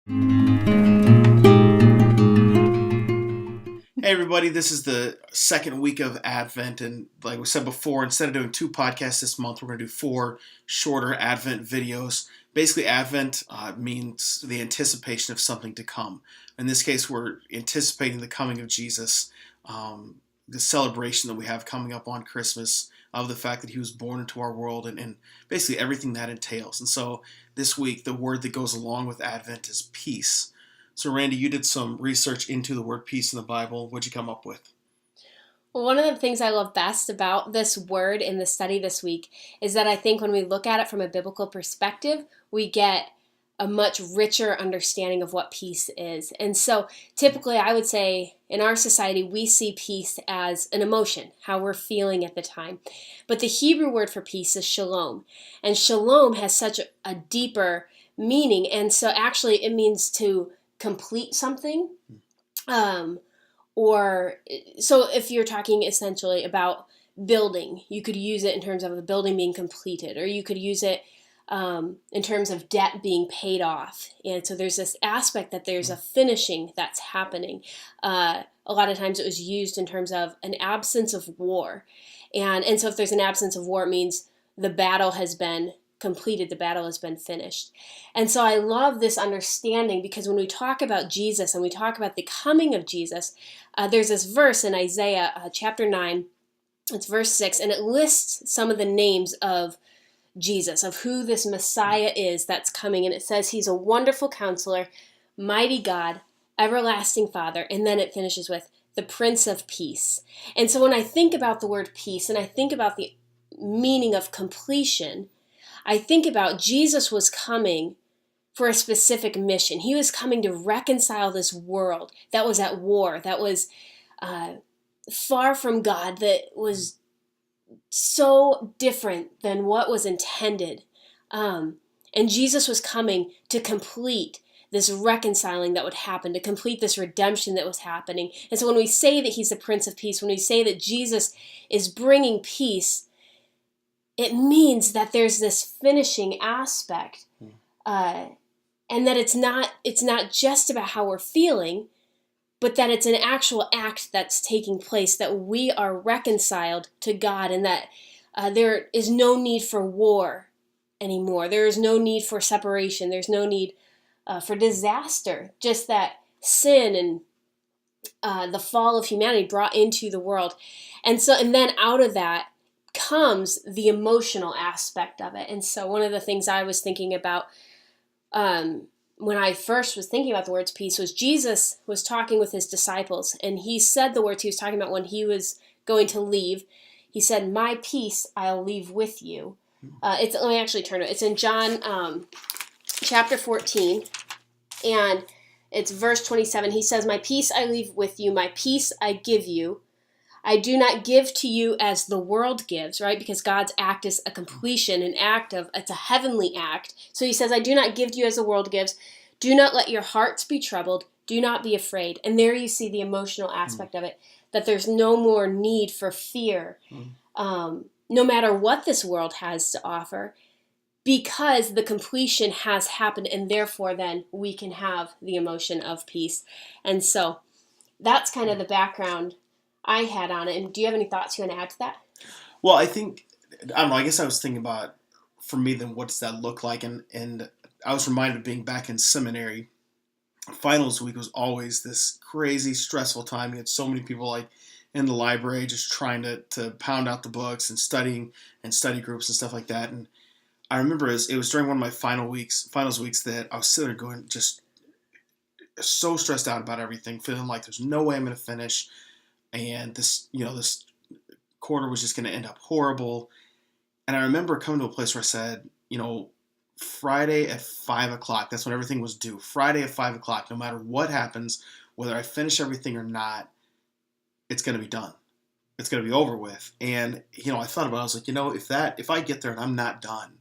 Hey everybody, this is the second week of Advent, and like we said before, instead of doing 2 podcasts this month, we're going to do 4 shorter Advent videos. Basically, Advent means the anticipation of something to come. In this case, we're anticipating the coming of Jesus, the celebration that we have coming up on Christmas of the fact that he was born into our world and basically everything that entails. And so this week, the word that goes along with Advent is peace. So, Randy, you did some research into the word peace in the Bible. What'd you come up with? Well, one of the things I love best about this word in the study this week is that I think when we look at it from a biblical perspective, we get a much richer understanding of what peace is. And so typically I would say in our society, we see peace as an emotion, how we're feeling at the time. But the Hebrew word for peace is shalom. And shalom has such a deeper meaning. And so actually it means to complete something. Or so if you're talking essentially about building, you could use it in terms of the building being completed, or you could use it in terms of debt being paid off. And so there's this aspect that there's a finishing that's happening. A lot of times it was used in terms of an absence of war. And so if there's an absence of war, it means the battle has been completed, the battle has been finished. And so I love this understanding because when we talk about Jesus and we talk about the coming of Jesus, there's this verse in Isaiah chapter 9, it's verse 6, and it lists some of the names of Jesus, of who this Messiah is that's coming. And it says he's a wonderful counselor, mighty God, everlasting Father, and then it finishes with the Prince of Peace. And so when I think about the word peace and I think about the meaning of completion, I think about Jesus was coming for a specific mission. He was coming to reconcile this world that was at war, that was far from God, that was so different than what was intended. And Jesus was coming to complete this reconciling that would happen, to complete this redemption that was happening. And so when we say that he's the Prince of Peace, when we say that Jesus is bringing peace, it means that there's this finishing aspect, and that it's not just about how we're feeling, but that it's an actual act that's taking place, that we are reconciled to God, and that there is no need for war anymore. There is no need for separation. There's no need for disaster. Just that sin and the fall of humanity brought into the world, and then out of that comes the emotional aspect of it. And so one of the things I was thinking about when I first was thinking about the words peace was Jesus was talking with his disciples, and he said the words he was talking about when he was going to leave. He said, "My peace I'll leave with you." Let me actually turn it. It's in John chapter 14, and it's verse 27. He says, "My peace I leave with you, my peace I give you. I do not give to you as the world gives," right? Because God's act is a completion, it's a heavenly act. So he says, "I do not give to you as the world gives. Do not let your hearts be troubled. Do not be afraid." And there you see the emotional aspect of it, that there's no more need for fear, no matter what this world has to offer, because the completion has happened, and therefore then we can have the emotion of peace. And so that's kind of the background I had on it. And do you have any thoughts you want to add to that? Well, I don't know, I guess I was thinking about, for me, then what does that look like? And I was reminded of being back in seminary. Finals week was always this crazy, stressful time. You had so many people like in the library just trying to pound out the books and studying and study groups and stuff like that. And I remember it was during one of my finals weeks that I was sitting there going just so stressed out about everything, feeling like there's no way I'm going to finish. And this quarter was just going to end up horrible. And I remember coming to a place where I said, Friday at 5 o'clock, that's when everything was due. Friday at 5 o'clock, no matter what happens, whether I finish everything or not, it's going to be done. It's going to be over with. And, I thought about it. I was like, if I get there and I'm not done,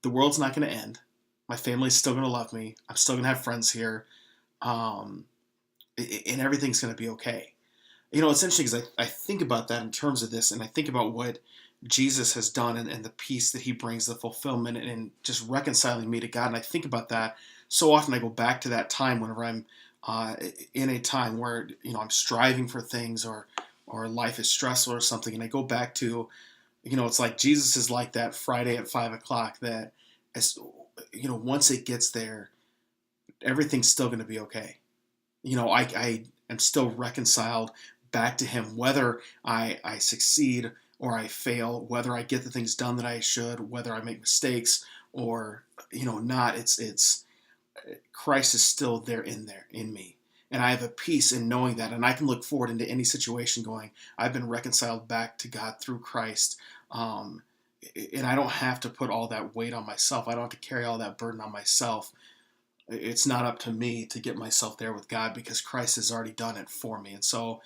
the world's not going to end. My family's still going to love me. I'm still going to have friends here. And everything's going to be okay. It's interesting because I think about that in terms of this, and I think about what Jesus has done and the peace that he brings, the fulfillment and just reconciling me to God. And I think about that so often I go back to that time whenever I'm in a time where I'm striving for things, or life is stressful or something, and I go back to, it's like Jesus is like that Friday at 5 o'clock. That as once it gets there, everything's still going to be okay. I am still reconciled back to Him, whether I succeed or I fail, whether I get the things done that I should, whether I make mistakes or not. It's Christ is still in me. And I have a peace in knowing that. And I can look forward into any situation going, I've been reconciled back to God through Christ. And I don't have to put all that weight on myself. I don't have to carry all that burden on myself. It's not up to me to get myself there with God, because Christ has already done it for me. And so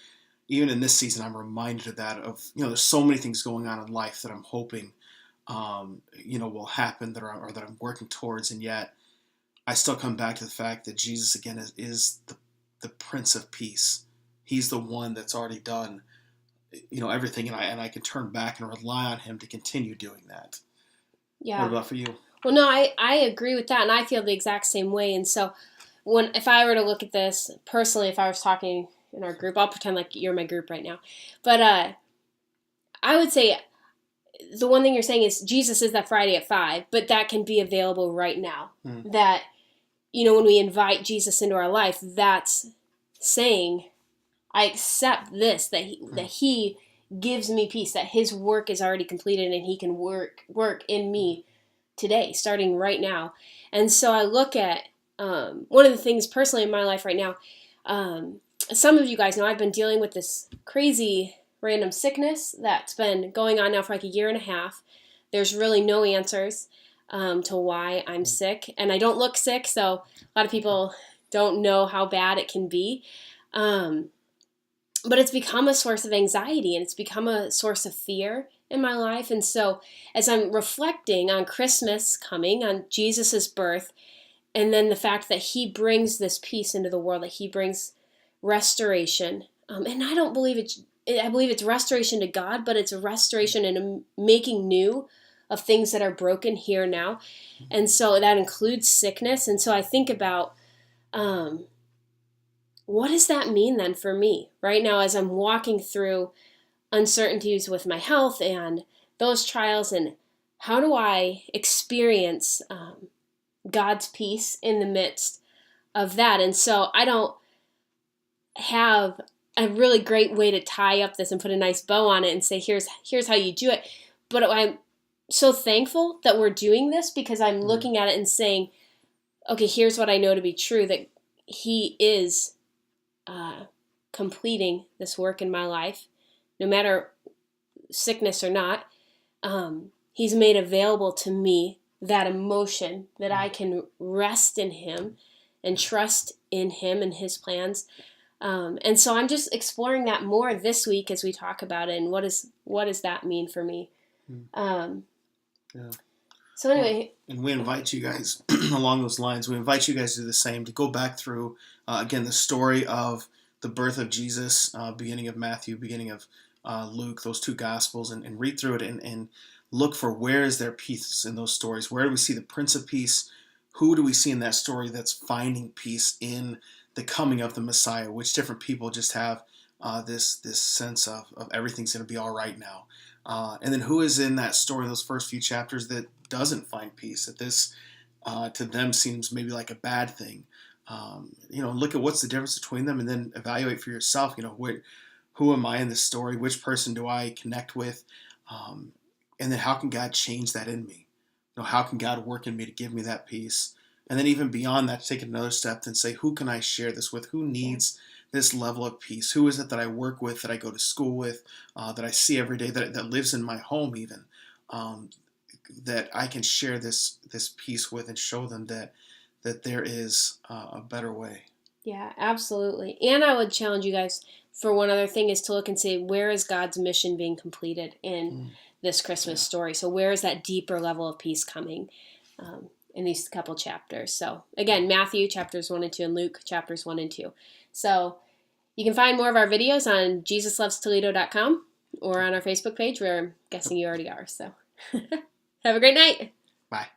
even in this season, I'm reminded of that, there's so many things going on in life that I'm hoping, will happen, that I'm working towards. And yet I still come back to the fact that Jesus, again, is the Prince of Peace. He's the one that's already done, everything, and I can turn back and rely on Him to continue doing that. Yeah. What about for you? Well, no, I agree with that, and I feel the exact same way. And so, if I were to look at this personally, if I was talking in our group, I'll pretend like you're my group right now. But I would say the one thing you're saying is Jesus is that Friday at 5, but that can be available right now. That, when we invite Jesus into our life, that's saying, I accept this, that he gives me peace, that His work is already completed and He can work in me today, starting right now. And so I look at one of the things personally in my life right now, some of you guys know I've been dealing with this crazy random sickness that's been going on now for like a year and a half. There's really no answers to why I'm sick, and I don't look sick, so a lot of people don't know how bad it can be. But it's become a source of anxiety, and it's become a source of fear in my life. And so as I'm reflecting on Christmas coming, on Jesus's birth, and then the fact that He brings this peace into the world, that He brings restoration, and I don't believe I believe it's restoration to God, but it's a restoration and a making new of things that are broken here now. And so that includes sickness. And so I think about, what does that mean then for me right now as I'm walking through uncertainties with my health and those trials, and how do I experience God's peace in the midst of that? And so I don't have a really great way to tie up this and put a nice bow on it and say, here's how you do it. But I'm so thankful that we're doing this, because I'm looking at it and saying, okay, here's what I know to be true, that He is completing this work in my life, no matter sickness or not. He's made available to me that emotion that I can rest in Him and trust in Him and His plans. And so I'm just exploring that more this week as we talk about it, and what does that mean for me? Yeah. So anyway, and we invite you guys along those lines. We invite you guys to do the same, to go back through again the story of the birth of Jesus, beginning of Matthew, beginning of Luke, those two Gospels, and read through it and look for where is there peace in those stories. Where do we see the Prince of Peace? Who do we see in that story that's finding peace in the coming of the Messiah? Which different people just have this sense of everything's going to be all right now. And then who is in that story, those first few chapters, that doesn't find peace, that this to them seems maybe like a bad thing. Look at what's the difference between them, and then evaluate for yourself, who am I in this story? Which person do I connect with? And then how can God change that in me? How can God work in me to give me that peace? And then even beyond that, to take another step and say, who can I share this with? Who needs this level of peace? Who is it that I work with, that I go to school with, that I see every day, that lives in my home even, that I can share this peace with and show them that there is a better way. Yeah, absolutely. And I would challenge you guys for one other thing, is to look and say, where is God's mission being completed in this Christmas story? So where is that deeper level of peace coming in these couple chapters? So again, Matthew chapters 1 and 2 and Luke chapters 1 and 2. So you can find more of our videos on JesusLovesToledo.com or on our Facebook page, where I'm guessing you already are. So have a great night. Bye.